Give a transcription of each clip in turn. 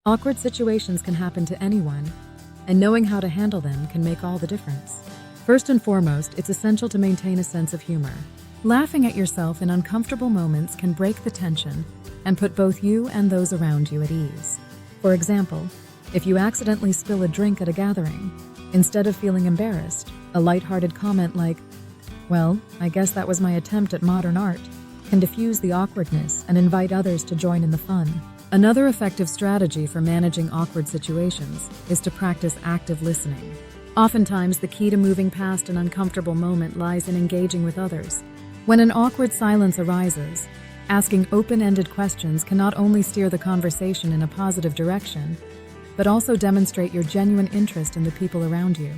Awkward situations can happen to anyone, and knowing how to handle them can make all the difference. First and foremost, it's essential to maintain a sense of humor. Laughing at yourself in uncomfortable moments can break the tension and put both you and those around you at ease. For example, if you accidentally spill a drink at a gathering, instead of feeling embarrassed, a lighthearted comment like, "Well, I guess that was my attempt at modern art," can diffuse the awkwardness and invite others to join in the fun. Another effective strategy for managing awkward situations is to practice active listening. Oftentimes, the key to moving past an uncomfortable moment lies in engaging with others. When an awkward silence arises, asking open-ended questions can not only steer the conversation in a positive direction, but also demonstrate your genuine interest in the people around you.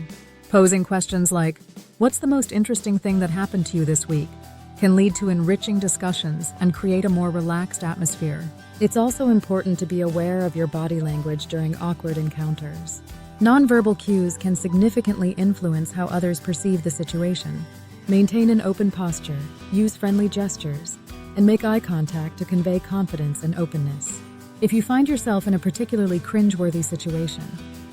Posing questions like, "What's the most interesting thing that happened to you this week?" can lead to enriching discussions and create a more relaxed atmosphere. It's also important to be aware of your body language during awkward encounters. Nonverbal cues can significantly influence how others perceive the situation. Maintain an open posture, use friendly gestures, and make eye contact to convey confidence and openness. If you find yourself in a particularly cringeworthy situation,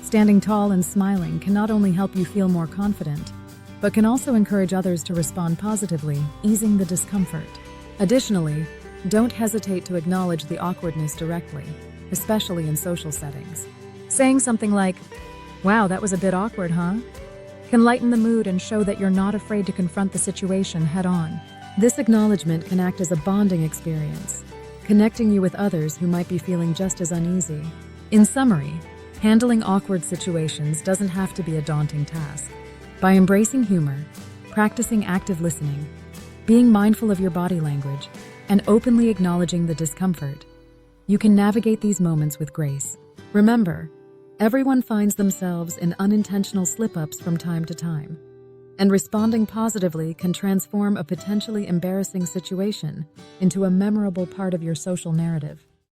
standing tall and smiling can not only help you feel more confident, but can also encourage others to respond positively, easing the discomfort. Additionally, don't hesitate to acknowledge the awkwardness directly, especially in social settings. Saying something like, "Wow, that was a bit awkward, huh?" can lighten the mood and show that you're not afraid to confront the situation head-on. This acknowledgement can act as a bonding experience, connecting you with others who might be feeling just as uneasy. In summary, handling awkward situations doesn't have to be a daunting task. By embracing humor, practicing active listening, being mindful of your body language, and openly acknowledging the discomfort, you can navigate these moments with grace. Remember, everyone finds themselves in unintentional slip-ups from time to time, and responding positively can transform a potentially embarrassing situation into a memorable part of your social narrative.